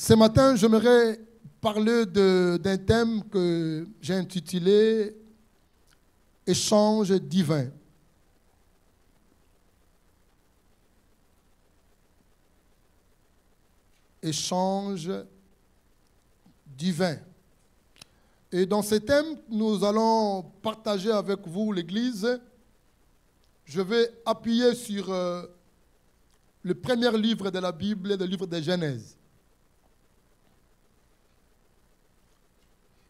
Ce matin, j'aimerais parler d'un thème que j'ai intitulé « Échange divin ». Échange divin. Et dans ce thème, nous allons partager avec vous l'Église. Je vais appuyer sur le premier livre de la Bible, le livre de Genèse.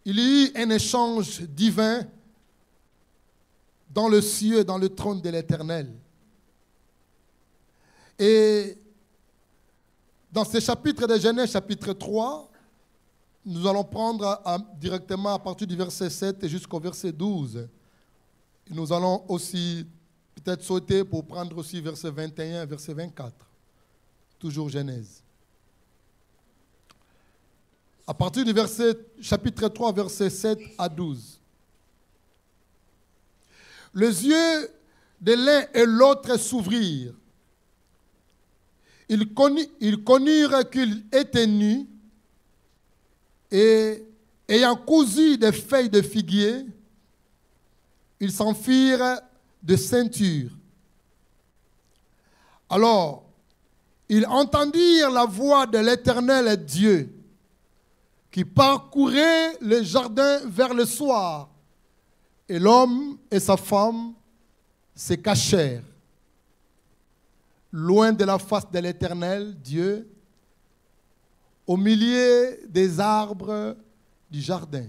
Il y a eu un échange divin dans le ciel, dans le trône de l'Éternel. Et dans ce chapitre de Genèse, chapitre 3, nous allons prendre directement à partir du verset 7 jusqu'au verset 12. Et nous allons aussi peut-être sauter pour prendre aussi verset 21 et verset 24. Toujours Genèse. À partir du chapitre 3, verset 7 à 12. Les yeux de l'un et l'autre s'ouvrirent. Ils connurent qu'ils étaient nus et, ayant cousu des feuilles de figuier, ils s'en firent de ceintures. Alors, ils entendirent la voix de l'Éternel Dieu qui parcourait le jardin vers le soir, et l'homme et sa femme se cachèrent loin de la face de l'Éternel Dieu, au milieu des arbres du jardin.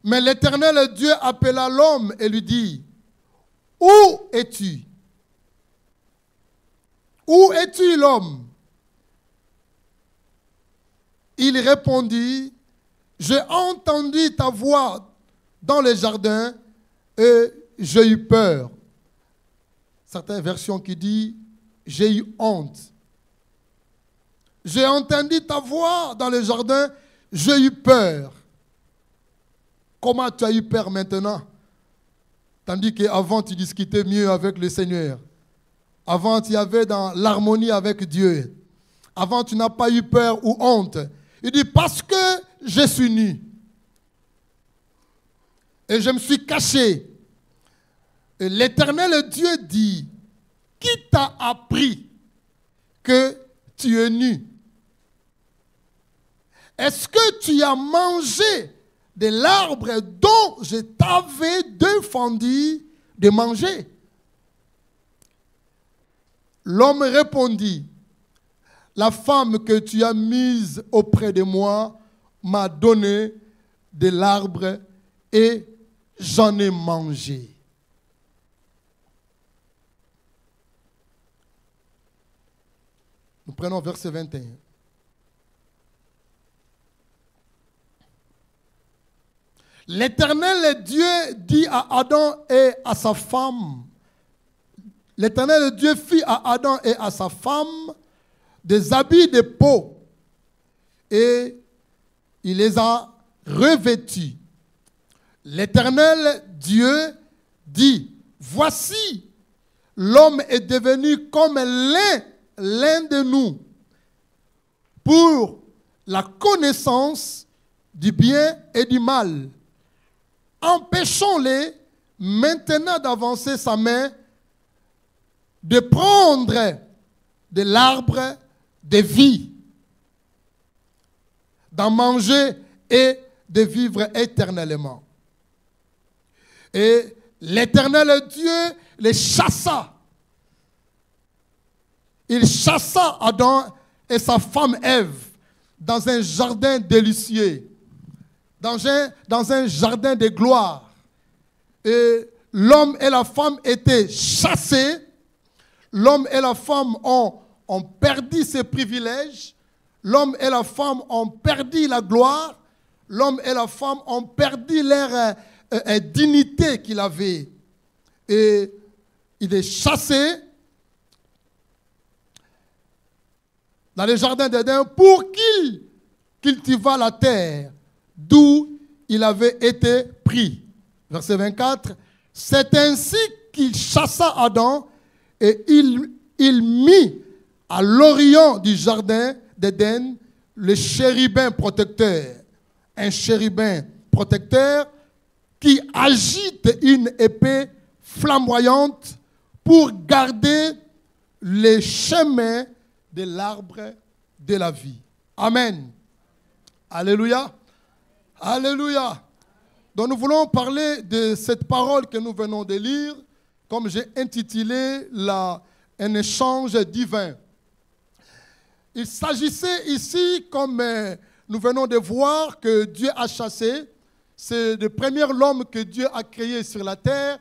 Mais l'Éternel Dieu appela l'homme et lui dit, « Où es-tu? Où es-tu, l'homme? » Il répondit, « J'ai entendu ta voix dans le jardin et j'ai eu peur. » Certaines versions qui disent, « J'ai eu honte. » J'ai entendu ta voix dans le jardin, j'ai eu peur. Comment tu as eu peur maintenant? Tandis qu'avant, tu discutais mieux avec le Seigneur. Avant, tu avais dans l'harmonie avec Dieu. Avant, tu n'as pas eu peur ou honte. Il dit, parce que je suis nu. Et je me suis caché. Et l'Éternel Dieu dit, qui t'a appris que tu es nu? Est-ce que tu as mangé de l'arbre dont je t'avais défendu de manger? L'homme répondit, la femme que tu as mise auprès de moi m'a donné de l'arbre et j'en ai mangé. Nous prenons verset 21. L'Éternel Dieu dit à Adam et à sa femme, l'Éternel Dieu fit à Adam et à sa femme des habits de peau et il les a revêtus. L'Éternel Dieu dit, voici, l'homme est devenu comme l'un de nous pour la connaissance du bien et du mal. Empêchons-les maintenant d'avancer sa main, de prendre de l'arbre de vie, d'en manger et de vivre éternellement. Et l'Éternel Dieu les chassa. Il chassa Adam et sa femme Ève dans un jardin délicieux, dans un jardin de gloire. Et l'homme et la femme étaient chassés. L'homme et la femme ont perdu ses privilèges. L'homme et la femme ont perdu la gloire. L'homme et la femme ont perdu leur dignité qu'ils avaient. Et il est chassé dans le jardin d'Éden pour qu'il cultiva la terre d'où il avait été pris. Verset 24. C'est ainsi qu'il chassa Adam et il mit à l'orient du jardin d'Éden le chérubin protecteur. Un chérubin protecteur qui agite une épée flamboyante pour garder les chemins de l'arbre de la vie. Amen. Alléluia. Alléluia. Donc nous voulons parler de cette parole que nous venons de lire, comme j'ai intitulé un échange divin. Il s'agissait ici, comme nous venons de voir, que Dieu a chassé. C'est le premier homme que Dieu a créé sur la terre,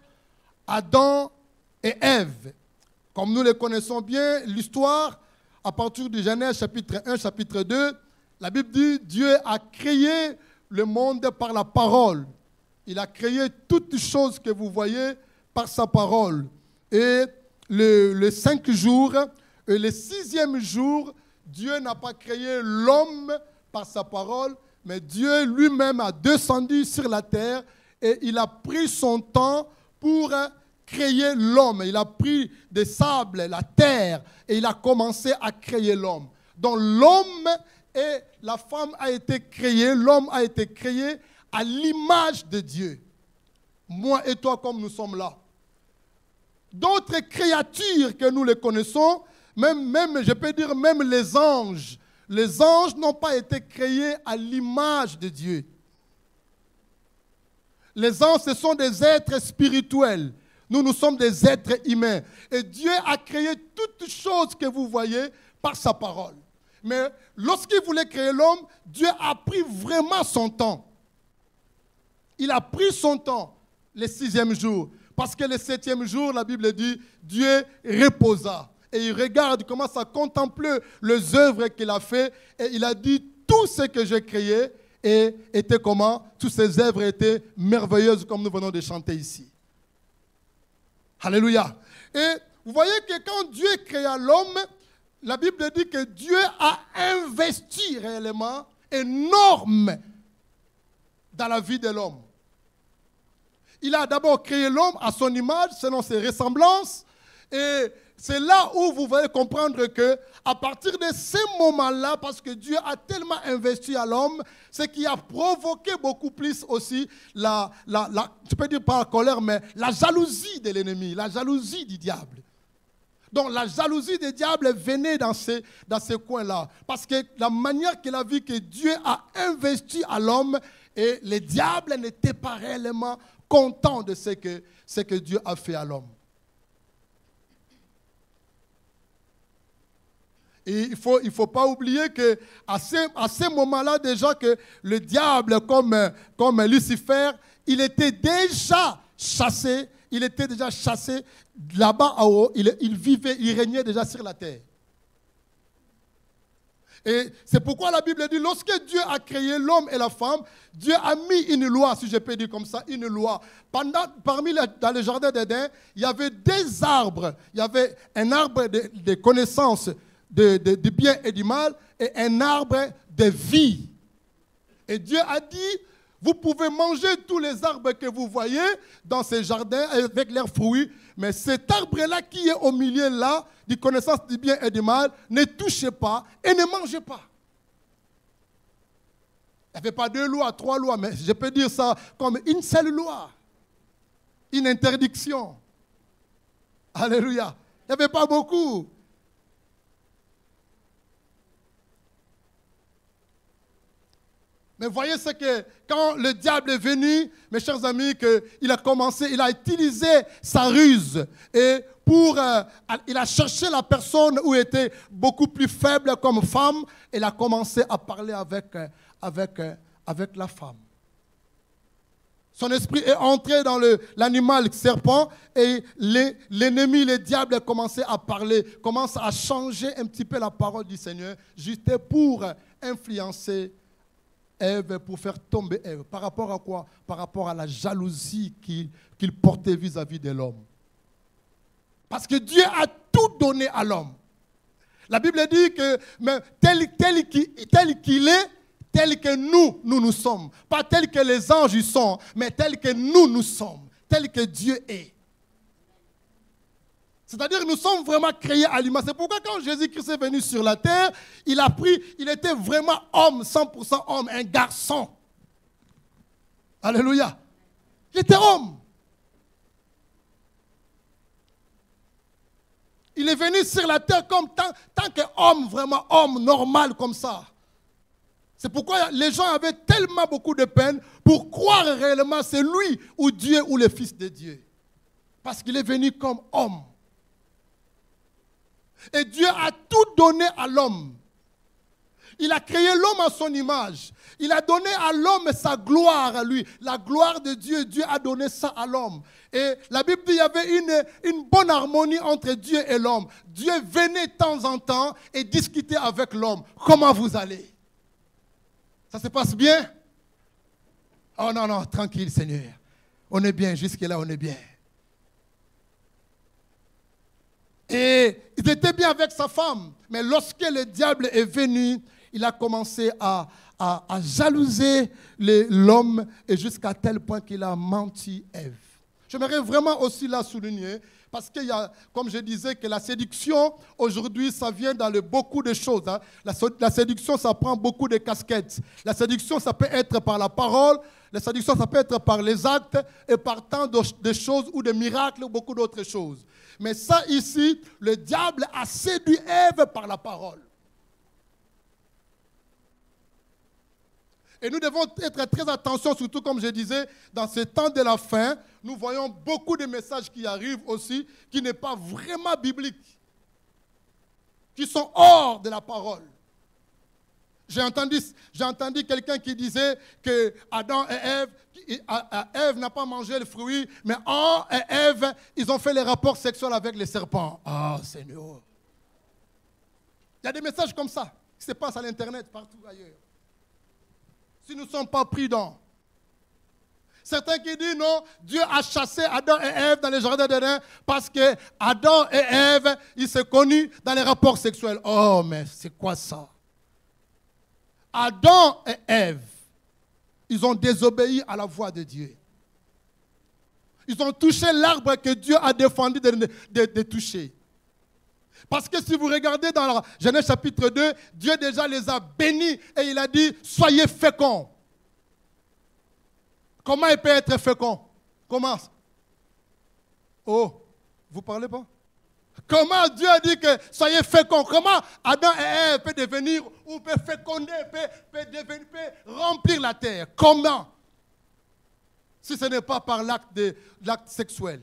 Adam et Ève. Comme nous le connaissons bien, l'histoire, à partir du Genèse chapitre 1, chapitre 2, la Bible dit Dieu a créé le monde par la parole. Il a créé toutes choses que vous voyez par sa parole. Et le 5 jours, et le 6e jour, Dieu n'a pas créé l'homme par sa parole, mais Dieu lui-même a descendu sur la terre et il a pris son temps pour créer l'homme. Il a pris des sables, la terre, et il a commencé à créer l'homme. Donc l'homme et la femme a été créés, l'homme a été créé à l'image de Dieu. Moi et toi, comme nous sommes là. D'autres créatures que nous les connaissons, même, je peux dire, même les anges n'ont pas été créés à l'image de Dieu. Les anges, ce sont des êtres spirituels. Nous sommes des êtres humains. Et Dieu a créé toutes choses que vous voyez par sa parole. Mais lorsqu'il voulait créer l'homme, Dieu a pris vraiment son temps. Il a pris son temps, le 6e jour. Parce que le 7e jour, la Bible dit, Dieu reposa. Et il regarde, il commence à contempler les œuvres qu'il a fait. Et il a dit, tout ce que j'ai créé était comment? Toutes ces œuvres étaient merveilleuses comme nous venons de chanter ici. Alléluia. Et vous voyez que quand Dieu créa l'homme, la Bible dit que Dieu a investi réellement énorme dans la vie de l'homme. Il a d'abord créé l'homme à son image, selon ses ressemblances. Et c'est là où vous allez comprendre que, à partir de ce moment-là, parce que Dieu a tellement investi à l'homme, ce qui a provoqué beaucoup plus aussi je peux dire pas la colère, mais la jalousie de l'ennemi, la jalousie du diable. Donc la jalousie du diable venait dans ces coins-là. Parce que la manière qu'il a vu que Dieu a investi à l'homme, et le diable n'était pas réellement content de ce que Dieu a fait à l'homme. Et il faut pas oublier qu'à ce moment-là, déjà que le diable, comme Lucifer, il était déjà chassé. Il était déjà chassé là-bas en haut. Il vivait, il régnait déjà sur la terre. Et c'est pourquoi la Bible dit, lorsque Dieu a créé l'homme et la femme, Dieu a mis une loi, si je peux dire comme ça, une loi. Dans le jardin d'Éden, il y avait des arbres. Il y avait un arbre de connaissance du bien et du mal et un arbre de vie. Et Dieu a dit, vous pouvez manger tous les arbres que vous voyez dans ces jardins avec leurs fruits, mais cet arbre-là qui est au milieu là, de connaissance du bien et du mal, ne touchez pas et ne mangez pas. Il n'y avait pas 2 lois, 3 lois, mais je peux dire ça comme une seule loi, une interdiction. Alléluia. Il n'y avait pas beaucoup. Mais voyez ce que, quand le diable est venu, mes chers amis, il a utilisé sa ruse. Et il a cherché la personne où il était beaucoup plus faible comme femme. Et il a commencé à parler avec la femme. Son esprit est entré dans l'animal serpent et l'ennemi, le diable, a commencé à parler, commence à changer un petit peu la parole du Seigneur, juste pour influencer Ève, pour faire tomber Ève. Par rapport à quoi? Par rapport à la jalousie qu'il portait vis-à-vis de l'homme. Parce que Dieu a tout donné à l'homme. La Bible dit que tel qu'il est, tel que nous sommes. Pas tel que les anges y sont, mais tel que nous sommes. Tel que Dieu est. C'est-à-dire nous sommes vraiment créés à l'image. C'est pourquoi quand Jésus-Christ est venu sur la terre, il était vraiment homme, 100% homme, un garçon. Alléluia. Il était homme. Il est venu sur la terre comme tant qu'homme, vraiment homme, normal comme ça. C'est pourquoi les gens avaient tellement beaucoup de peine pour croire réellement c'est lui ou Dieu ou le Fils de Dieu. Parce qu'il est venu comme homme. Et Dieu a tout donné à l'homme. Il a créé l'homme à son image. Il a donné à l'homme sa gloire à lui. La gloire de Dieu, Dieu a donné ça à l'homme. Et la Bible dit qu'il y avait une bonne harmonie entre Dieu et l'homme. Dieu venait de temps en temps et discutait avec l'homme. Comment vous allez? Ça se passe bien? Oh non, non, tranquille Seigneur. On est bien, jusque-là on est bien. Et il était bien avec sa femme. Mais lorsque le diable est venu, il a commencé à jalouser l'homme et jusqu'à tel point qu'il a menti Ève. J'aimerais vraiment aussi la souligner parce qu'il y a, comme je disais, que la séduction, aujourd'hui, ça vient dans beaucoup de choses. Hein. La séduction, ça prend beaucoup de casquettes. La séduction, ça peut être par la parole. La séduction, ça peut être par les actes et par tant de choses ou de miracles ou beaucoup d'autres choses. Mais ça ici, le diable a séduit Ève par la parole. Et nous devons être très attention, surtout comme je disais, dans ce temps de la fin, nous voyons beaucoup de messages qui arrivent aussi, qui ne sont pas vraiment bibliques, qui sont hors de la parole. J'ai entendu quelqu'un qui disait que Adam et Ève n'a pas mangé le fruit, mais Adam et Ève, ils ont fait les rapports sexuels avec les serpents. Ah, Seigneur. Il y a des messages comme ça qui se passent à l'Internet, partout ailleurs. Si nous ne sommes pas prudents. Certains qui disent non, Dieu a chassé Adam et Ève dans le jardin d'Éden parce que Adam et Ève, ils se connus dans les rapports sexuels. Oh, mais c'est quoi ça? Adam et Ève, ils ont désobéi à la voix de Dieu. Ils ont touché l'arbre que Dieu a défendu de toucher. Parce que si vous regardez dans la Genèse chapitre 2, Dieu déjà les a bénis et il a dit, soyez féconds. Comment il peut être fécond? Comment? Oh, vous parlez pas? Comment Dieu a dit que soyez féconds? Comment Adam et Ève peuvent devenir, ou peut féconder, peut remplir la terre? Comment? Si ce n'est pas par l'acte sexuel.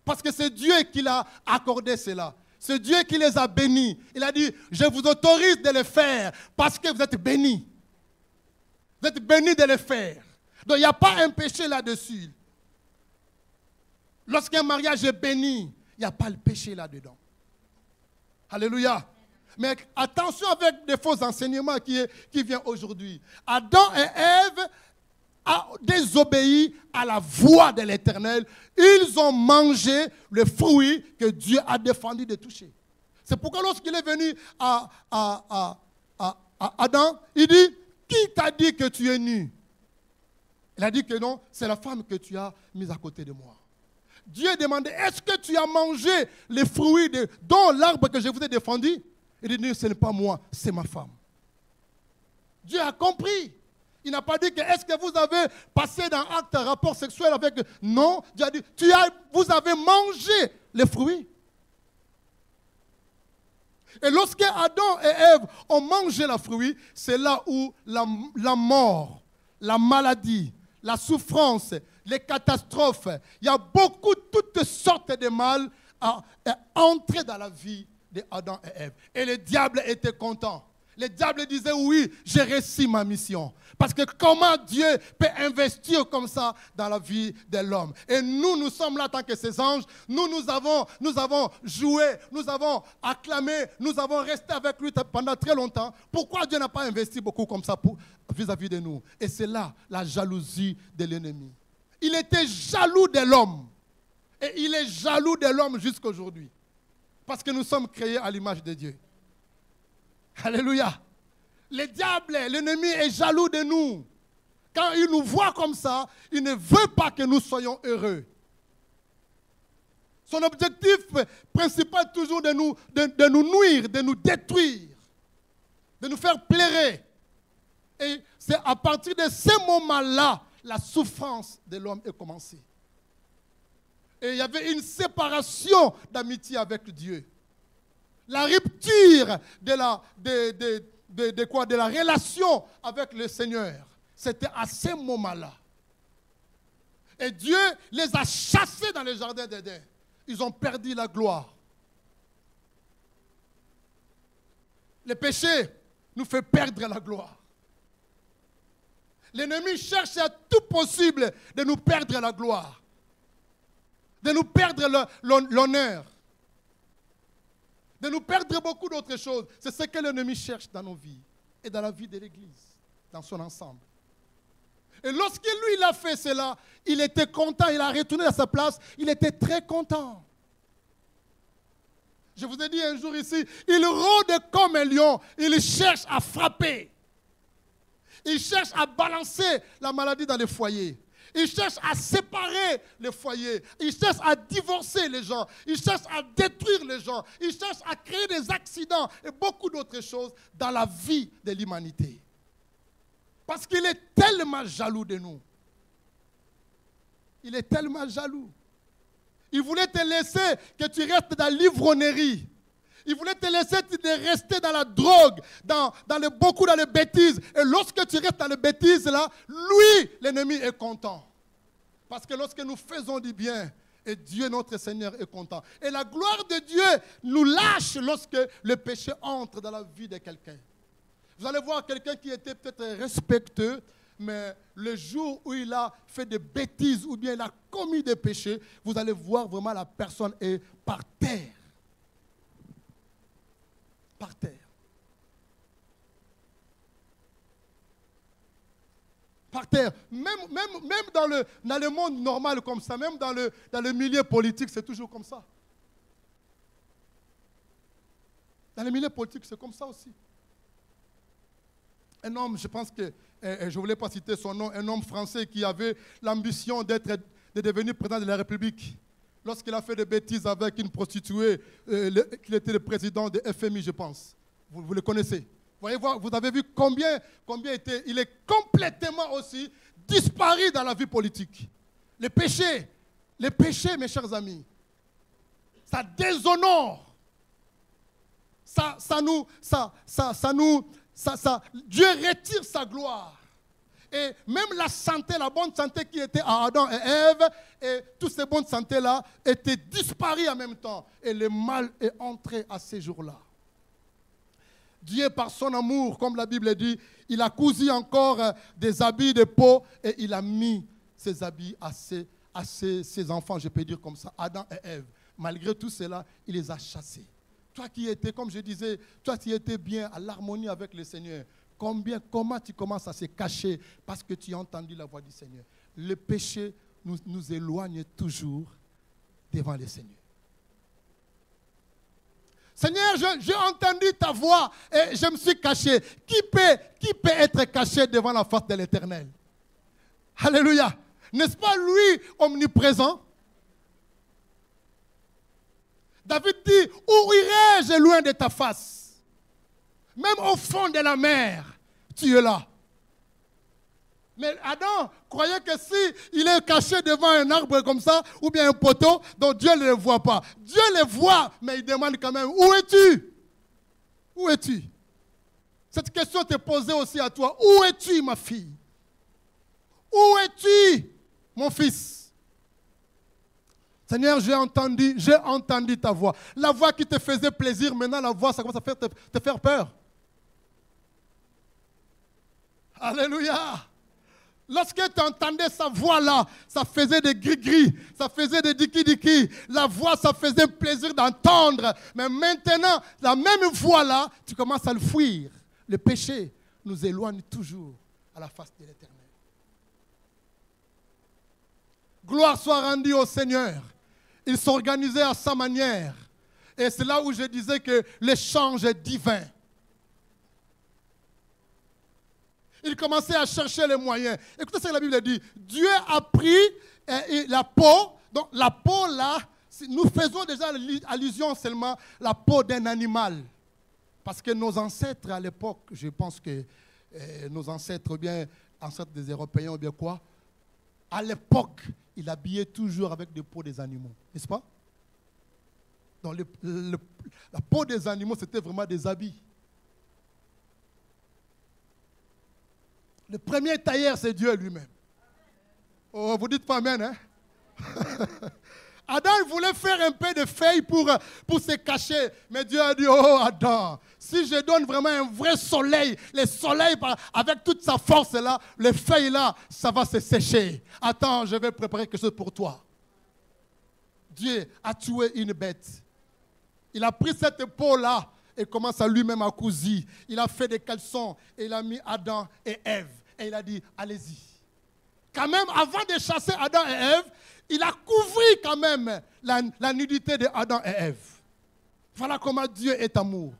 Parce que c'est Dieu qui l'a accordé cela. C'est Dieu qui les a bénis. Il a dit, je vous autorise de le faire parce que vous êtes bénis. Vous êtes bénis de le faire. Donc il n'y a pas un péché là-dessus. Lorsqu'un mariage est béni, il n'y a pas le péché là-dedans. Alléluia. Mais attention avec des faux enseignements qui viennent aujourd'hui. Adam et Ève ont désobéi à la voix de l'Éternel. Ils ont mangé le fruit que Dieu a défendu de toucher. C'est pourquoi lorsqu'il est venu à Adam, il dit, qui t'a dit que tu es nu? Il a dit que non, c'est la femme que tu as mise à côté de moi. Dieu demandait, est-ce que tu as mangé les fruits dont l'arbre que je vous ai défendu? Il dit, ce n'est pas moi, c'est ma femme. Dieu a compris. Il n'a pas dit que est-ce que vous avez passé d'un acte un rapport sexuel avec... Non, Dieu a dit, vous avez mangé les fruits. Et lorsque Adam et Ève ont mangé le fruit, c'est là où la mort, la maladie, la souffrance, les catastrophes, il y a beaucoup, toutes sortes de mal à entrer dans la vie d'Adam et Ève. Et le diable était content. Le diable disait, oui, j'ai réussi ma mission. Parce que comment Dieu peut investir comme ça dans la vie de l'homme? Et nous sommes là en tant que ces anges. Nous avons joué, nous avons acclamé, nous avons resté avec lui pendant très longtemps. Pourquoi Dieu n'a pas investi beaucoup comme ça vis-à-vis de nous? Et c'est là la jalousie de l'ennemi. Il était jaloux de l'homme. Et il est jaloux de l'homme jusqu'à aujourd'hui. Parce que nous sommes créés à l'image de Dieu. Alléluia. Le diable, l'ennemi est jaloux de nous. Quand il nous voit comme ça, il ne veut pas que nous soyons heureux. Son objectif principal est toujours de nous nuire, de nous détruire, de nous faire pleurer. Et c'est à partir de ce moment-là, la souffrance de l'homme est commencée. Et il y avait une séparation d'amitié avec Dieu. La rupture de la relation avec le Seigneur, c'était à ce moment-là. Et Dieu les a chassés dans le jardin d'Éden. Ils ont perdu la gloire. Le péché nous fait perdre la gloire. L'ennemi cherche à tout possible de nous perdre la gloire, de nous perdre l'honneur, de nous perdre beaucoup d'autres choses. C'est ce que l'ennemi cherche dans nos vies et dans la vie de l'Église, dans son ensemble. Et lorsque lui, il a fait cela, il était content, il a retourné à sa place, il était très content. Je vous ai dit un jour ici, il rôde comme un lion, il cherche à frapper. Il cherche à balancer la maladie dans les foyers. Il cherche à séparer les foyers. Il cherche à divorcer les gens. Il cherche à détruire les gens. Il cherche à créer des accidents et beaucoup d'autres choses dans la vie de l'humanité. Parce qu'il est tellement jaloux de nous. Il est tellement jaloux. Il voulait te laisser que tu restes dans l'ivrognerie. Il voulait te laisser rester dans la drogue, dans les bêtises. Et lorsque tu restes dans les bêtises, là, lui, l'ennemi est content. Parce que lorsque nous faisons du bien, et Dieu, notre Seigneur, est content. Et la gloire de Dieu nous lâche lorsque le péché entre dans la vie de quelqu'un. Vous allez voir quelqu'un qui était peut-être respectueux, mais le jour où il a fait des bêtises ou bien il a commis des péchés, vous allez voir vraiment la personne est par terre. Par terre. Par terre. Même dans le monde normal comme ça, même dans le milieu politique, c'est toujours comme ça. Dans le milieu politique, c'est comme ça aussi. Un homme, je pense que, je ne voulais pas citer son nom, un homme français qui avait l'ambition de devenir président de la République. Lorsqu'il a fait des bêtises avec une prostituée, qu'il était le président de FMI, je pense. Vous le connaissez. Vous avez vu combien il est complètement aussi disparu dans la vie politique. Les péchés, mes chers amis, ça déshonore. Dieu retire sa gloire. Et même la santé, la bonne santé qui était à Adam et Ève, et toutes ces bonnes santé-là étaient disparues en même temps. Et le mal est entré à ces jours-là. Dieu, par son amour, comme la Bible dit, il a cousu encore des habits de peau et il a mis ces habits à ses enfants, je peux dire comme ça, Adam et Ève. Malgré tout cela, il les a chassés. Toi qui étais, comme je disais, toi qui étais bien à l'harmonie avec le Seigneur, comment tu commences à se cacher parce que tu as entendu la voix du Seigneur? Le péché nous éloigne toujours devant le Seigneur. Seigneur, j'ai entendu ta voix et je me suis caché. Qui peut être caché devant la face de l'Éternel? Alléluia. N'est-ce pas lui omniprésent? David dit, où irai-je loin de ta face? Même au fond de la mer, tu es là. Mais Adam croyait que si il est caché devant un arbre comme ça, ou bien un poteau, donc Dieu ne le voit pas. Dieu le voit, mais il demande quand même, où es-tu? Où es-tu? Cette question t'est posée aussi à toi. Où es-tu, ma fille? Où es-tu, mon fils? Seigneur, j'ai entendu ta voix. La voix qui te faisait plaisir, maintenant la voix, ça commence à te faire peur. Alléluia. Lorsque tu entendais sa voix-là, ça faisait des gris-gris, ça faisait des diki-diki. La voix, ça faisait plaisir d'entendre. Mais maintenant, la même voix-là, tu commences à le fuir. Le péché nous éloigne toujours à la face de l'Éternel. Gloire soit rendue au Seigneur. Il s'organisait à sa manière. Et c'est là où je disais que l'échange est divin. Il commençait à chercher les moyens. Écoutez ce que la Bible dit. Dieu a pris la peau. Donc la peau là, nous faisons déjà allusion seulement à la peau d'un animal. Parce que nos ancêtres à l'époque, je pense que nos ancêtres, ou bien ancêtres des Européens, ou bien quoi, à l'époque, ils habillaient toujours avec des peaux des animaux, n'est-ce pas? Donc la peau des animaux, c'était vraiment des habits. Le premier tailleur, c'est Dieu lui-même. Oh, vous dites pas amen, hein? Adam, il voulait faire un peu de feuilles pour se cacher. Mais Dieu a dit, oh Adam, si je donne vraiment un vrai soleil, le soleil avec toute sa force là, les feuilles là, ça va se sécher. Attends, je vais préparer quelque chose pour toi. Dieu a tué une bête. Il a pris cette peau là et commence à lui-même à couser. Il a fait des caleçons et il a mis Adam et Ève. Et il a dit, allez-y. Quand même, avant de chasser Adam et Ève, il a couvert quand même la nudité de Adam et Ève. Voilà comment Dieu est amour.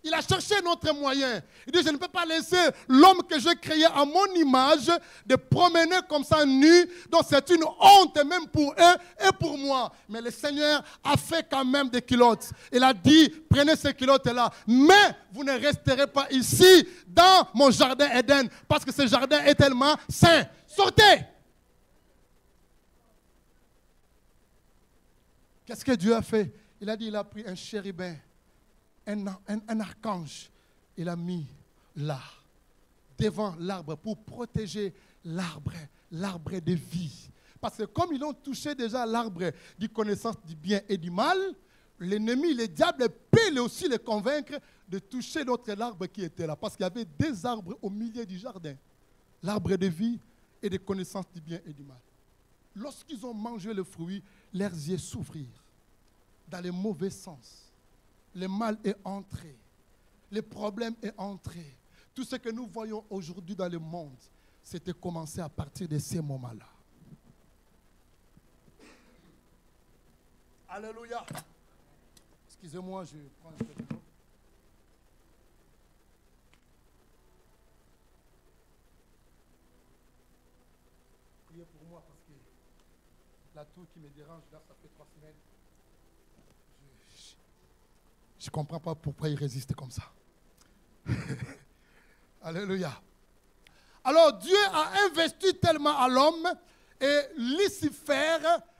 Il a cherché notre moyen. Il dit, je ne peux pas laisser l'homme que j'ai créé à mon image de promener comme ça nu. Donc c'est une honte même pour eux et pour moi. Mais le Seigneur a fait quand même des culottes. Il a dit, prenez ces culottes-là. Mais vous ne resterez pas ici dans mon jardin Éden. Parce que ce jardin est tellement saint. Sortez! Qu'est-ce que Dieu a fait? Il a dit, il a pris un chérubin. Un archange, il a mis là, devant l'arbre, pour protéger l'arbre de vie. Parce que comme ils ont touché déjà l'arbre de connaissance du bien et du mal, l'ennemi, le diable, peut aussi les convaincre de toucher l'autre arbre qui était là. Parce qu'il y avait deux arbres au milieu du jardin. L'arbre de vie et de connaissance du bien et du mal. Lorsqu'ils ont mangé le fruit, leurs yeux s'ouvrirent dans le mauvais sens. Le mal est entré. Le problème est entré. Tout ce que nous voyons aujourd'hui dans le monde, c'était commencé à partir de ces moments-là. Alléluia. Excusez-moi, je prends un peu de l'eau. Priez pour moi parce que la toux qui me dérange, là, ça fait 3 semaines. Je ne comprends pas pourquoi il résiste comme ça. Alléluia. Alors Dieu a investi tellement à l'homme et Lucifer,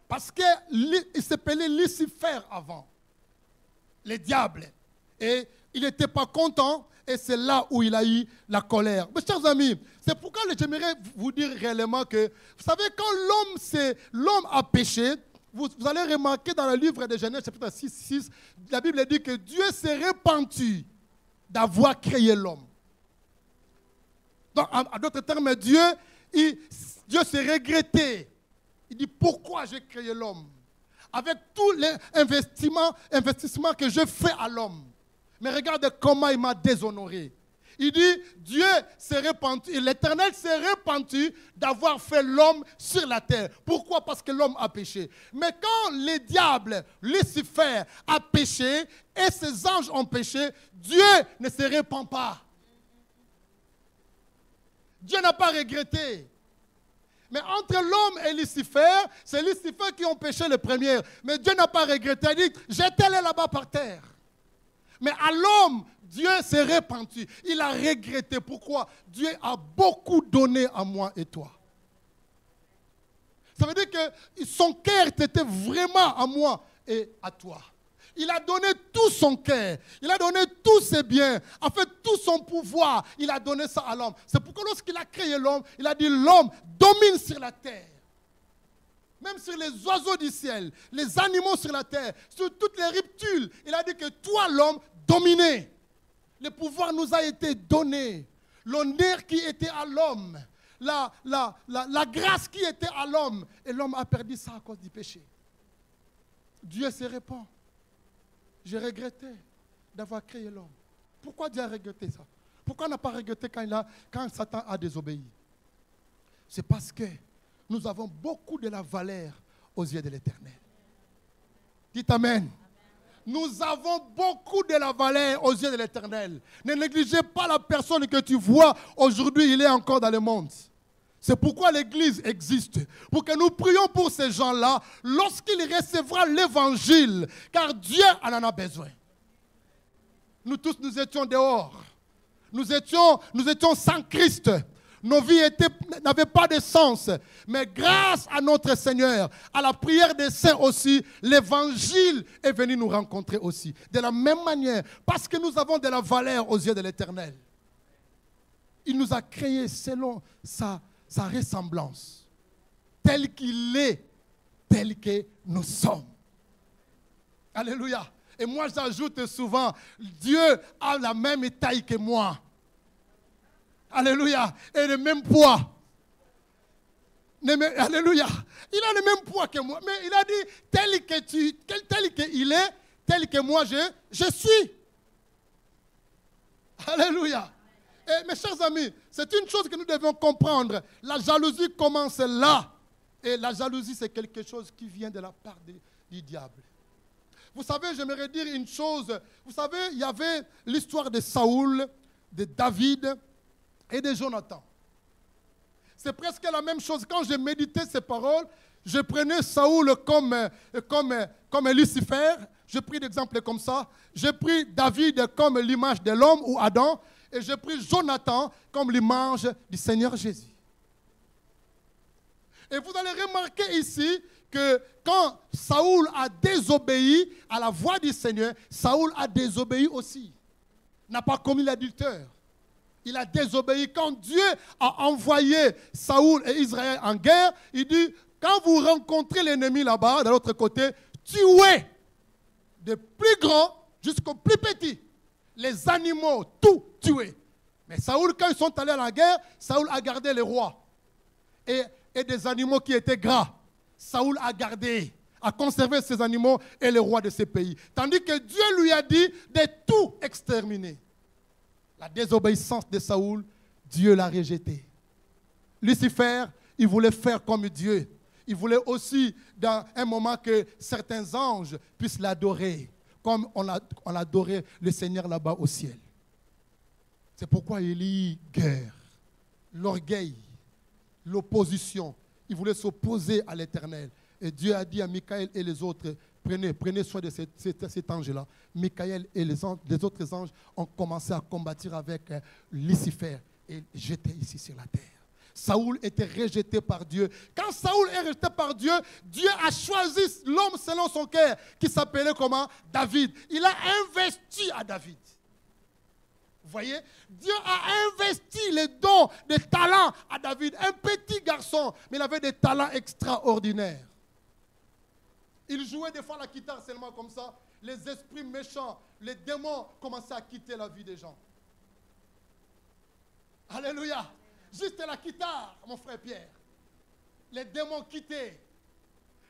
parce qu'il s'appelait Lucifer avant, le diable. Et il n'était pas content et c'est là où il a eu la colère. Mes chers amis, c'est pourquoi j'aimerais vous dire réellement que, vous savez, quand l'homme a péché, vous allez remarquer dans le livre de Genèse, chapitre 6, la Bible dit que Dieu s'est repenti d'avoir créé l'homme. Donc, en d'autres termes, Dieu s'est regretté. Il dit, pourquoi j'ai créé l'homme? Avec tous les investissements que je fais à l'homme. Mais regarde comment il m'a déshonoré. Il dit, Dieu s'est repenti, l'Éternel s'est repenti d'avoir fait l'homme sur la terre. Pourquoi? Parce que l'homme a péché. Mais quand le diable, Lucifer, a péché et ses anges ont péché, Dieu ne se repent pas. Dieu n'a pas regretté. Mais entre l'homme et Lucifer, c'est Lucifer qui ont péché le premier. Mais Dieu n'a pas regretté. Il dit, jetez-les là-bas par terre. Mais à l'homme, Dieu s'est repenti. Il a regretté. Pourquoi? Dieu a beaucoup donné à moi et toi. Ça veut dire que son cœur était vraiment à moi et à toi. Il a donné tout son cœur. Il a donné tous ses biens. En fait, tout son pouvoir. Il a donné ça à l'homme. C'est pourquoi lorsqu'il a créé l'homme, il a dit l'homme domine sur la terre. Même sur les oiseaux du ciel, les animaux sur la terre, sur toutes les reptiles. Il a dit que toi, l'homme, dominez. Le pouvoir nous a été donné. L'honneur qui était à l'homme. La grâce qui était à l'homme. Et l'homme a perdu ça à cause du péché. Dieu se répand. J'ai regretté d'avoir créé l'homme. Pourquoi Dieu a regretté ça? Pourquoi on n'a pas regretté quand Satan a désobéi? C'est parce que nous avons beaucoup de la valeur aux yeux de l'Éternel. Dites Amen. Nous avons beaucoup de la valeur aux yeux de l'Éternel. Ne négligez pas la personne que tu vois aujourd'hui, il est encore dans le monde. C'est pourquoi l'Église existe, pour que nous prions pour ces gens-là lorsqu'ils recevront l'Évangile, car Dieu en a besoin. Nous tous, nous étions dehors. Nous étions sans Christ. Nos vies n'avaient pas de sens. Mais grâce à notre Seigneur, à la prière des saints aussi, l'Évangile est venu nous rencontrer aussi. De la même manière, parce que nous avons de la valeur aux yeux de l'Éternel. Il nous a créés selon sa ressemblance, tel qu'il est, tel que nous sommes. Alléluia. Et moi j'ajoute souvent, Dieu a la même taille que moi. Alléluia. Et le même poids. Alléluia. Il a le même poids que moi. Mais il a dit, tel qu'il est, tel que moi je suis. Alléluia. Et mes chers amis, c'est une chose que nous devons comprendre. La jalousie commence là. Et la jalousie, c'est quelque chose qui vient de la part du diable. Vous savez, j'aimerais dire une chose. Vous savez, il y avait l'histoire de Saoul, de David et de Jonathan. C'est presque la même chose. Quand je méditais ces paroles, je prenais Saoul comme Lucifer. Je pris d'exemple comme ça. J'ai pris David comme l'image de l'homme ou Adam. Et j'ai pris Jonathan comme l'image du Seigneur Jésus. Et vous allez remarquer ici que quand Saoul a désobéi à la voix du Seigneur, Saoul a désobéi aussi. N'a pas commis l'adultère. Il a désobéi. Quand Dieu a envoyé Saoul et Israël en guerre, il dit, quand vous rencontrez l'ennemi là-bas, de l'autre côté, tuez des plus grands jusqu'aux plus petits. Les animaux, tout tué. Mais Saoul, quand ils sont allés à la guerre, Saoul a gardé les rois. Et des animaux qui étaient gras. Saoul a gardé, a conservé ces animaux et les rois de ces pays. Tandis que Dieu lui a dit de tout exterminer. La désobéissance de Saoul, Dieu l'a rejeté. Lucifer, il voulait faire comme Dieu. Il voulait aussi, dans un moment, que certains anges puissent l'adorer. Comme on adorait le Seigneur là-bas au ciel. C'est pourquoi il y a guerre, l'orgueil, l'opposition. Il voulait s'opposer à l'Éternel. Et Dieu a dit à Michaël et les autres, prenez soin de cet ange-là. Michaël et les autres anges ont commencé à combattre avec Lucifer et jeter ici sur la terre. Saoul était rejeté par Dieu. Quand Saoul est rejeté par Dieu, Dieu a choisi l'homme selon son cœur, qui s'appelait comment? David. Il a investi à David. Vous voyez? Dieu a investi les dons, des talents à David. Un petit garçon, mais il avait des talents extraordinaires. Il jouait des fois la guitare seulement comme ça. Les esprits méchants, les démons commençaient à quitter la vie des gens. Alléluia. Juste la guitare, mon frère Pierre. Les démons quittaient.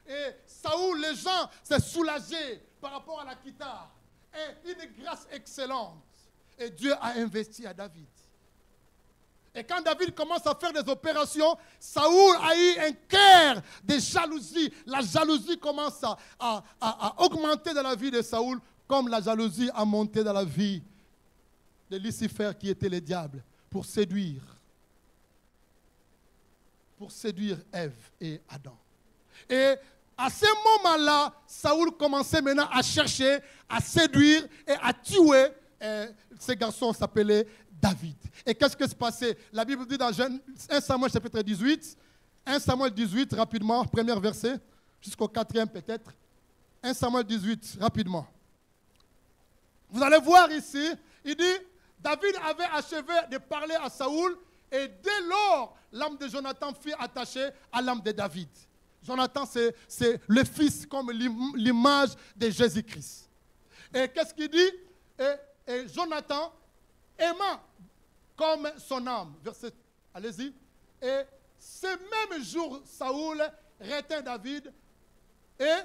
Et Saoul, les gens s'est soulagés par rapport à la guitare. Et une grâce excellente. Et Dieu a investi à David. Et quand David commence à faire des opérations, Saoul a eu un cœur de jalousie. La jalousie commence à augmenter dans la vie de Saoul, comme la jalousie a monté dans la vie de Lucifer, qui était le diable, pour séduire Ève et Adam. Et à ce moment-là, Saoul commençait maintenant à chercher, à séduire et à tuer. Ce garçon s'appelait David. Et qu'est-ce qui se passait? La Bible dit dans 1 Samuel chapitre 18, 1 Samuel 18, rapidement, premier verset, jusqu'au 4e peut-être. 1 Samuel 18, rapidement. Vous allez voir ici, il dit, David avait achevé de parler à Saoul, et dès lors, l'âme de Jonathan fut attachée à l'âme de David. Jonathan, c'est le fils comme l'image de Jésus-Christ. Et qu'est-ce qu'il dit? Et Jonathan aima comme son âme. Verset, allez-y. Et ce même jour, Saoul retint David et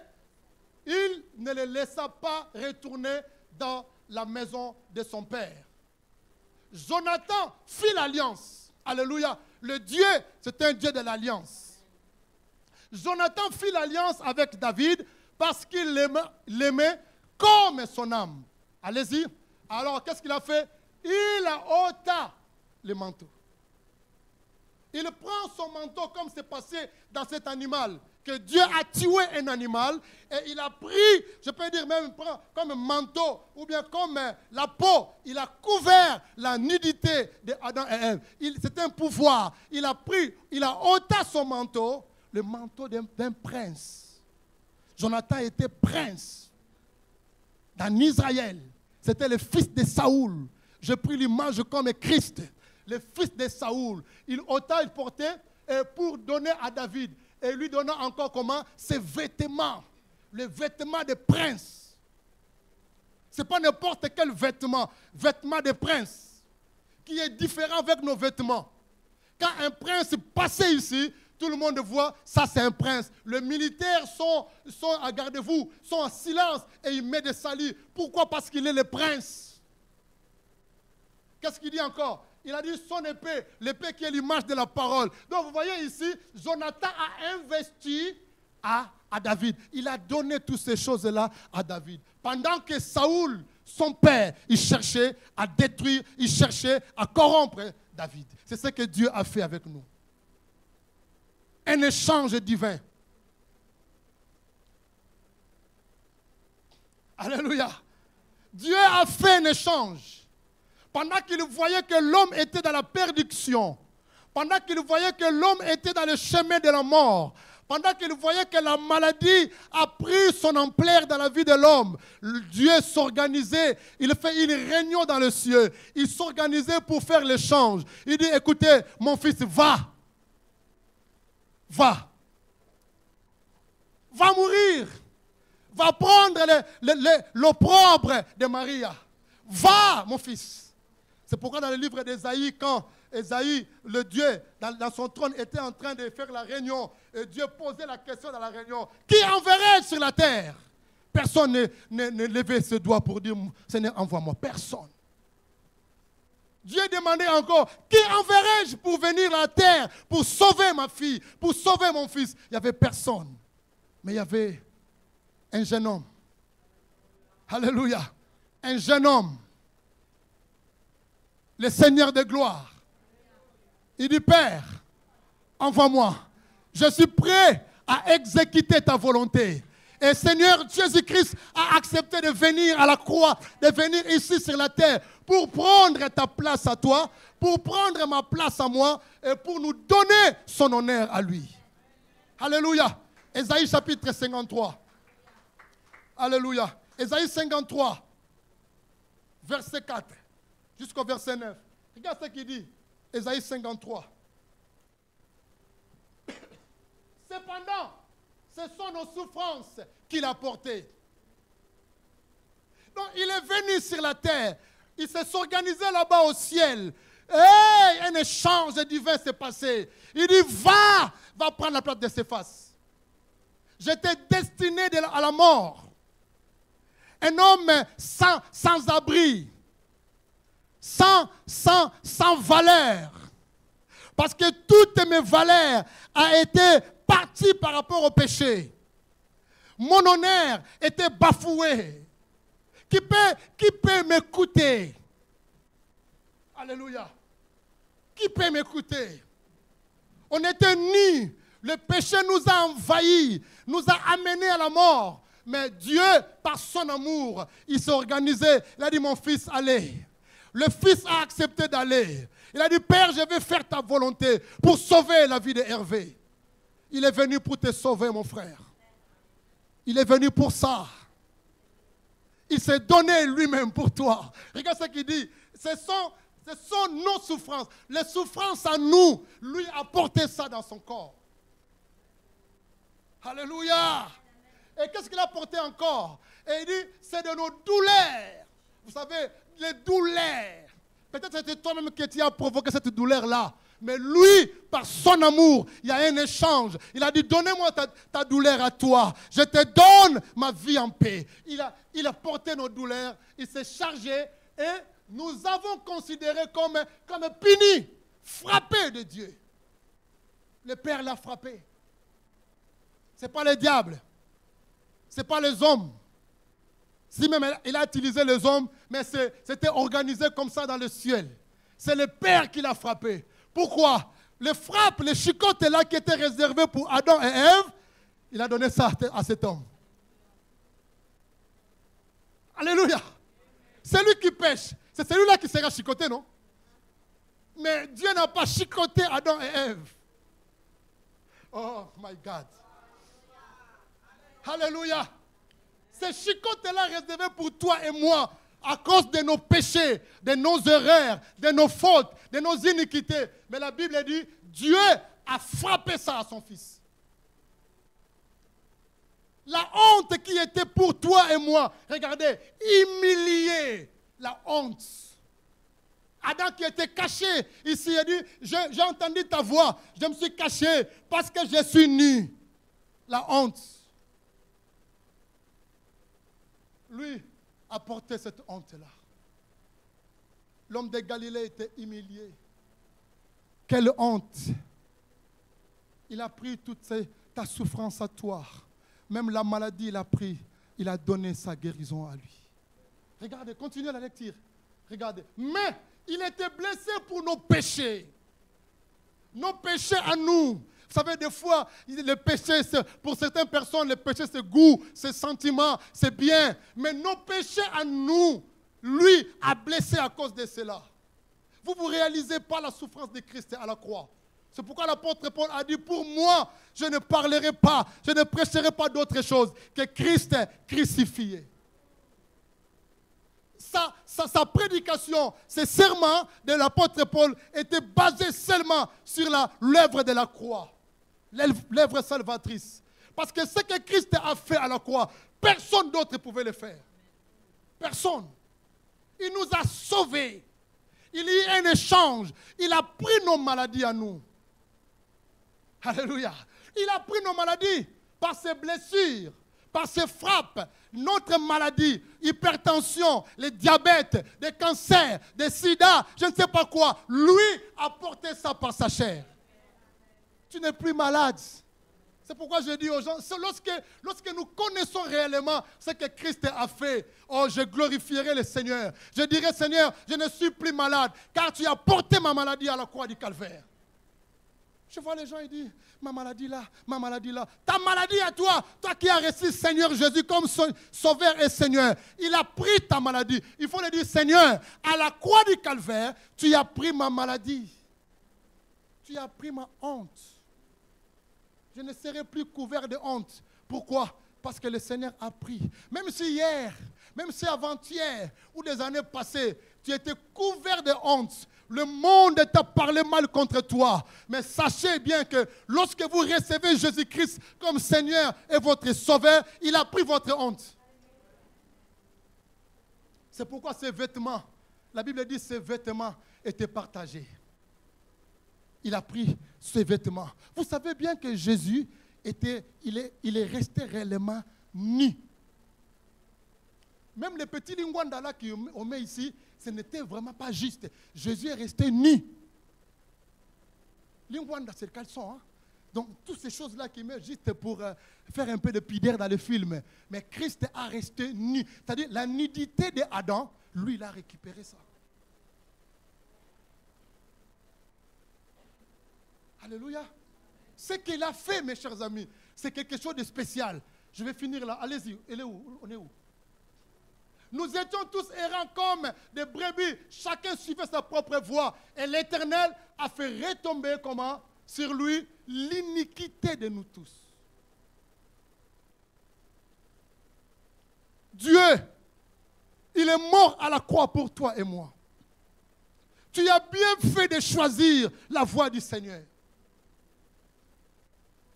il ne le laissa pas retourner dans la maison de son père. Jonathan fit l'alliance. Alléluia. Le Dieu, c'est un Dieu de l'alliance. Jonathan fit l'alliance avec David parce qu'il l'aimait comme son âme. Allez-y. Alors, qu'est-ce qu'il a fait? Il a ôté le manteau. Il prend son manteau comme c'est passé dans cet animal. Que Dieu a tué un animal et il a pris, je peux dire même comme un manteau ou bien comme la peau, il a couvert la nudité d'Adam et Ève. C'est un pouvoir. Il a ôté son manteau, le manteau d'un prince. Jonathan était prince dans Israël. C'était le fils de Saoul. J'ai pris l'image comme Christ, le fils de Saoul. Il portait pour donner à David. Et lui donnant encore comment? Ses vêtements. Les vêtements de prince. Ce n'est pas n'importe quel vêtement. Vêtement de prince. Qui est différent avec nos vêtements. Quand un prince passait ici, tout le monde voit, ça c'est un prince. Les militaires sont à garde-vous, sont en silence et ils mettent des salis. Pourquoi? Parce qu'il est le prince. Qu'est-ce qu'il dit encore? Il a dit son épée, l'épée qui est l'image de la parole. Donc vous voyez ici, Jonathan a investi à David. Il a donné toutes ces choses-là à David. Pendant que Saoul, son père, il cherchait à détruire, il cherchait à corrompre David. C'est ce que Dieu a fait avec nous. Un échange divin. Alléluia. Dieu a fait un échange. Pendant qu'il voyait que l'homme était dans la perdition, pendant qu'il voyait que l'homme était dans le chemin de la mort, pendant qu'il voyait que la maladie a pris son ampleur dans la vie de l'homme, Dieu s'organisait, il fait une réunion dans le ciel, il s'organisait pour faire l'échange. Il dit, écoutez, mon fils, va mourir, va prendre l'opprobre de Maria, va, mon fils. C'est pourquoi dans le livre d'Ésaïe, quand Ésaïe, le Dieu, dans son trône, était en train de faire la réunion, et Dieu posait la question dans la réunion, qui enverrai sur la terre? Personne ne levait ses doigts pour dire, Seigneur, envoie-moi. Personne. Dieu demandait encore, qui enverrai-je pour venir à la terre, pour sauver ma fille, pour sauver mon fils? Il n'y avait personne. Mais il y avait un jeune homme. Alléluia. Un jeune homme. Le Seigneur de gloire. Il dit, Père, envoie-moi. Je suis prêt à exécuter ta volonté. Et Seigneur Jésus-Christ a accepté de venir à la croix, de venir ici sur la terre pour prendre ta place à toi, pour prendre ma place à moi et pour nous donner son honneur à lui. Alléluia. Ésaïe chapitre 53. Alléluia. Ésaïe 53, verset 4. Jusqu'au verset 9. Regarde ce qu'il dit. Ésaïe 53. Cependant, ce sont nos souffrances qu'il a portées. Donc, il est venu sur la terre. Il s'est organisé là-bas au ciel. Et un échange divin s'est passé. Il dit, va prendre la place de Céphas. J'étais destiné à la mort. Un homme sans abri. Sans valeur. Parce que toutes mes valeurs ont été parties par rapport au péché. Mon honneur était bafoué. Qui peut m'écouter? Alléluia. Qui peut m'écouter? On était nus. Le péché nous a envahis, nous a amenés à la mort. Mais Dieu, par son amour, il s'est organisé. Il a dit, mon fils, allez. Le fils a accepté d'aller. Il a dit, Père, je vais faire ta volonté pour sauver la vie de Hervé. Il est venu pour te sauver, mon frère. Il est venu pour ça. Il s'est donné lui-même pour toi. Regarde ce qu'il dit. Ce sont nos souffrances. Les souffrances à nous, lui a porté ça dans son corps. Alléluia. Et qu'est-ce qu'il a porté encore? Et il dit, c'est de nos douleurs. Vous savez, les douleurs. Peut-être que c'était toi-même qui as provoqué cette douleur-là. Mais lui, par son amour, il y a un échange. Il a dit, donnez-moi ta douleur à toi. Je te donne ma vie en paix. Il a porté nos douleurs. Il s'est chargé. Et nous avons considéré comme puni, frappé de Dieu. Le Père l'a frappé. Ce n'est pas le diable. Ce n'est pas les hommes. Si même il a utilisé les hommes, mais c'était organisé comme ça dans le ciel. C'est le Père qui l'a frappé. Pourquoi? les frappes, les chicottes là qui étaient réservées pour Adam et Ève, il a donné ça à cet homme. Alléluia. C'est lui qui pêche. C'est celui-là qui sera chicoté, non? Mais Dieu n'a pas chicoté Adam et Ève. Oh my God. Alléluia. Ces chicottes-là réservées pour toi et moi à cause de nos péchés, de nos erreurs, de nos fautes, de nos iniquités. Mais la Bible dit, Dieu a frappé ça à son fils. La honte qui était pour toi et moi, regardez, humilié, la honte. Adam qui était caché, ici il a dit, j'ai entendu ta voix, je me suis caché parce que je suis nu. La honte. Lui a porté cette honte-là. L'homme de Galilée était humilié. Quelle honte. Il a pris toute ta souffrance à toi. Même la maladie, il a pris. Il a donné sa guérison à lui. Regardez, continuez la lecture. Regardez. Mais il était blessé pour nos péchés. Nos péchés à nous. Vous savez, des fois, le péché, pour certaines personnes, le péché, c'est goût, c'est sentiment, c'est bien. Mais nos péchés à nous, lui a blessé à cause de cela. Vous ne réalisez pas la souffrance de Christ à la croix. C'est pourquoi l'apôtre Paul a dit, pour moi, je ne parlerai pas, je ne prêcherai pas d'autre chose que Christ crucifié. Sa prédication, ses serments de l'apôtre Paul étaient basés seulement sur l'œuvre de la croix. L'œuvre salvatrice. Parce que ce que Christ a fait à la croix, personne d'autre ne pouvait le faire. Personne. Il nous a sauvés. Il y a eu un échange. Il a pris nos maladies à nous. Alléluia. Il a pris nos maladies par ses blessures, par ses frappes. Notre maladie, hypertension, le diabète, le cancer, le sida, je ne sais pas quoi. Lui a porté ça par sa chair. Tu n'es plus malade. C'est pourquoi je dis aux gens, lorsque nous connaissons réellement ce que Christ a fait, oh, je glorifierai le Seigneur. Je dirai, Seigneur, je ne suis plus malade, car tu as porté ma maladie à la croix du calvaire. Je vois les gens, ils disent, ma maladie là, ma maladie là. Ta maladie à toi, toi qui as reçu Seigneur Jésus comme sauveur et Seigneur. Il a pris ta maladie. Il faut le dire, Seigneur, à la croix du calvaire, tu as pris ma maladie. Tu as pris ma honte. Je ne serai plus couvert de honte. Pourquoi? Parce que le Seigneur a pris. Même si hier, même si avant-hier ou des années passées, tu étais couvert de honte. Le monde t'a parlé mal contre toi. Mais sachez bien que lorsque vous recevez Jésus-Christ comme Seigneur et votre Sauveur, il a pris votre honte. C'est pourquoi ces vêtements, la Bible dit ces vêtements étaient partagés. Il a pris ses vêtements. Vous savez bien que Jésus il est resté réellement nu. Même les petits lingwanda là qu'on met ici, ce n'était vraiment pas juste. Jésus est resté nu. Lingwanda, c'est le caleçon. Hein? Donc, toutes ces choses-là qu'il met juste pour faire un peu de pudeur dans le film. Mais Christ a resté nu. C'est-à-dire, la nudité d'Adam, lui, il a récupéré ça. Alléluia. Ce qu'il a fait, mes chers amis, c'est quelque chose de spécial. Je vais finir là. Allez-y. Elle est où? On est où? Nous étions tous errants comme des brebis. Chacun suivait sa propre voie. Et l'Éternel a fait retomber comment? Sur lui l'iniquité de nous tous. Dieu, il est mort à la croix pour toi et moi. Tu as bien fait de choisir la voie du Seigneur.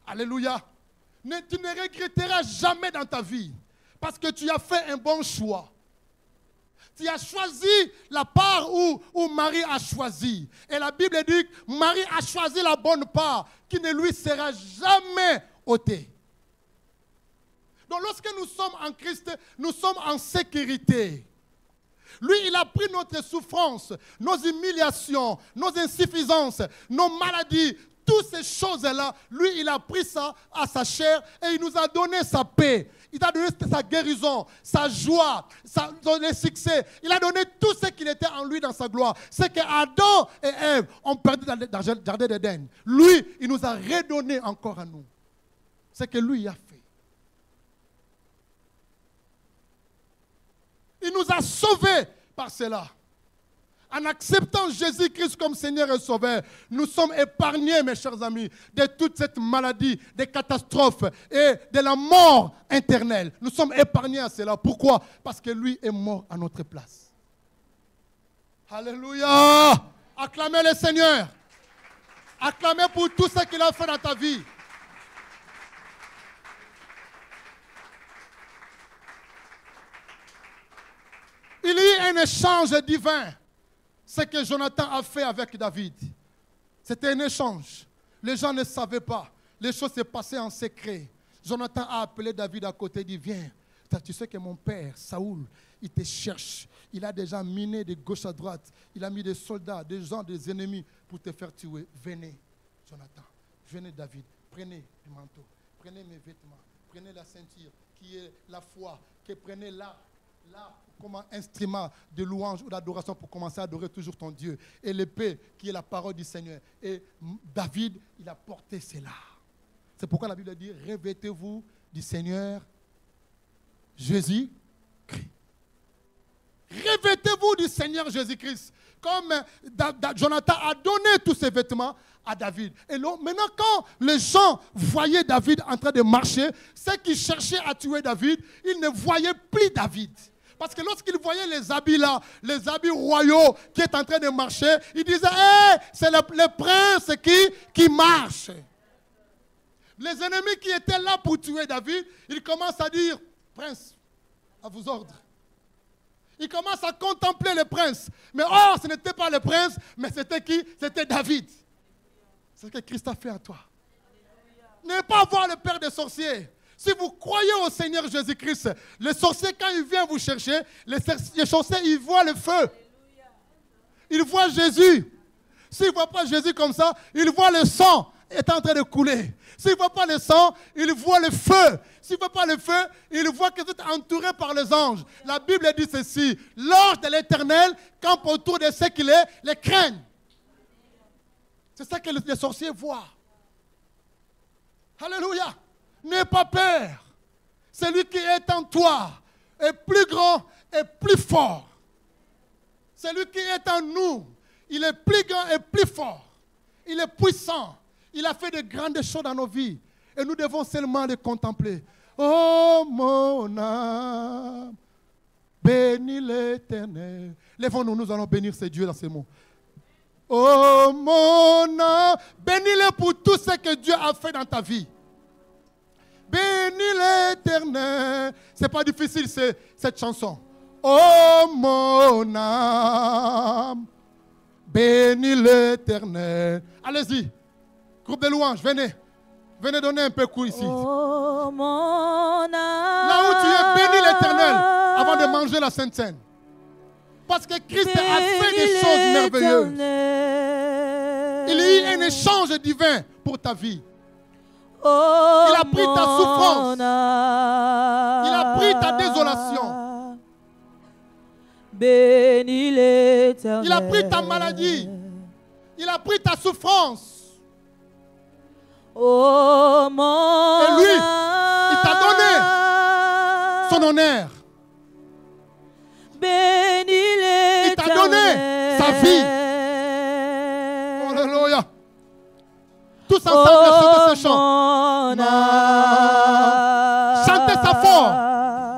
Alléluia. Tu ne regretteras jamais dans ta vie parce que tu as fait un bon choix. Tu as choisi la part où Marie a choisi. Et la Bible dit que Marie a choisi la bonne part qui ne lui sera jamais ôtée. Donc lorsque nous sommes en Christ, nous sommes en sécurité. Lui, il a pris notre souffrance, nos humiliations, nos insuffisances, nos maladies, toutes ces choses-là, lui, il a pris ça à sa chair et il nous a donné sa paix. Il a donné sa guérison, sa joie, les succès. Il a donné tout ce qu'il était en lui dans sa gloire. C'est que Adam et Ève ont perdu dans le jardin d'Éden. Lui, il nous a redonné encore à nous. C'est que lui a fait. Il nous a sauvés par cela. En acceptant Jésus-Christ comme Seigneur et Sauveur, nous sommes épargnés, mes chers amis, de toute cette maladie, des catastrophes et de la mort éternelle. Nous sommes épargnés à cela. Pourquoi? Parce que lui est mort à notre place. Alléluia! Acclamez le Seigneur. Acclamez pour tout ce qu'il a fait dans ta vie. Il y a eu un échange divin. Ce que Jonathan a fait avec David, c'était un échange. Les gens ne savaient pas. Les choses se passaient en secret. Jonathan a appelé David à côté, il dit, viens. Tu sais que mon père, Saoul, il te cherche. Il a déjà miné de gauche à droite. Il a mis des soldats, des gens, des ennemis pour te faire tuer. Venez, Jonathan. Venez, David. Prenez le manteau. Prenez mes vêtements. Prenez la ceinture qui est la foi. Prenez là comme un instrument de louange ou d'adoration pour commencer à adorer toujours ton Dieu. Et l'épée qui est la parole du Seigneur. Et David, il a porté cela. C'est pourquoi la Bible dit, revêtez-vous du Seigneur Jésus-Christ. Revêtez-vous du Seigneur Jésus-Christ. Comme Jonathan a donné tous ses vêtements à David. Et maintenant, quand les gens voyaient David en train de marcher, ceux qui cherchaient à tuer David, ils ne voyaient plus David. Parce que lorsqu'ils voyaient les habits là, les habits royaux qui est en train de marcher, ils disaient, hey, c'est le prince qui marche. Les ennemis qui étaient là pour tuer David, ils commencent à dire, prince, à vos ordres. Ils commencent à contempler le prince. Mais oh, ce n'était pas le prince, mais c'était qui? C'était David. C'est ce que Christ a fait à toi. Ne pas voir le père des sorciers. Si vous croyez au Seigneur Jésus-Christ, les sorciers, quand ils viennent vous chercher, les sorciers, ils voient le feu. Ils voient Jésus. S'ils ne voient pas Jésus comme ça, ils voient le sang est en train de couler. S'ils ne voient pas le sang, ils voient le feu. S'ils ne voient pas le feu, ils voient que vous êtes entouré par les anges. La Bible dit ceci, l'ange de l'Éternel campe autour de ceux qui les craignent. C'est ça que les sorciers voient. Alléluia. N'aie pas peur. Celui qui est en toi est plus grand et plus fort. Celui qui est en nous, il est plus grand et plus fort. Il est puissant. Il a fait de grandes choses dans nos vies. Et nous devons seulement les contempler. Oh mon âme, bénis l'Éternel. Lèvons-nous, nous allons bénir ce Dieu dans ces mots. Oh mon âme, bénis-le pour tout ce que Dieu a fait dans ta vie. Bénis l'Éternel. C'est pas difficile cette chanson. Oh mon âme, bénis l'Éternel. Allez-y, groupe de louanges, venez. Venez donner un peu de coup ici. Oh mon âme. Là où tu es, bénis l'Éternel avant de manger la Sainte Seine. Parce que Christ a fait des choses merveilleuses. Il y a eu un échange divin pour ta vie. Oh, il a pris ta souffrance. Il a pris ta désolation. Bénis l'Éternel. Il a pris ta maladie. Il a pris ta souffrance. Oh mon Et lui, il t'a donné son honneur. Bénis l'Éternel. Il t'a donné sa vie. Alléluia. Tous ensemble, chantez ce chant. Chantez ça fort.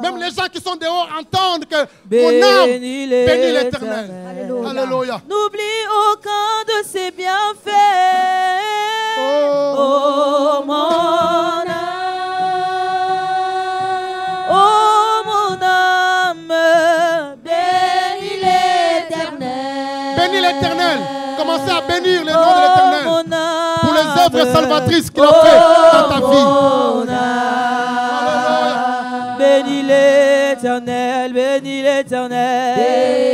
Même les gens qui sont dehors entendent que mon âme bénit l'Éternel. Alléluia. Alléluia. N'oublie aucun de ses bienfaits. Oh mon âme. Oh mon âme. Bénis l'Éternel. Bénis l'Éternel. Commencez à bénir le nom de l'Éternel pour les œuvres salvatrices qu'il a fait dans ta vie. Bénis l'Éternel, bénis l'Éternel.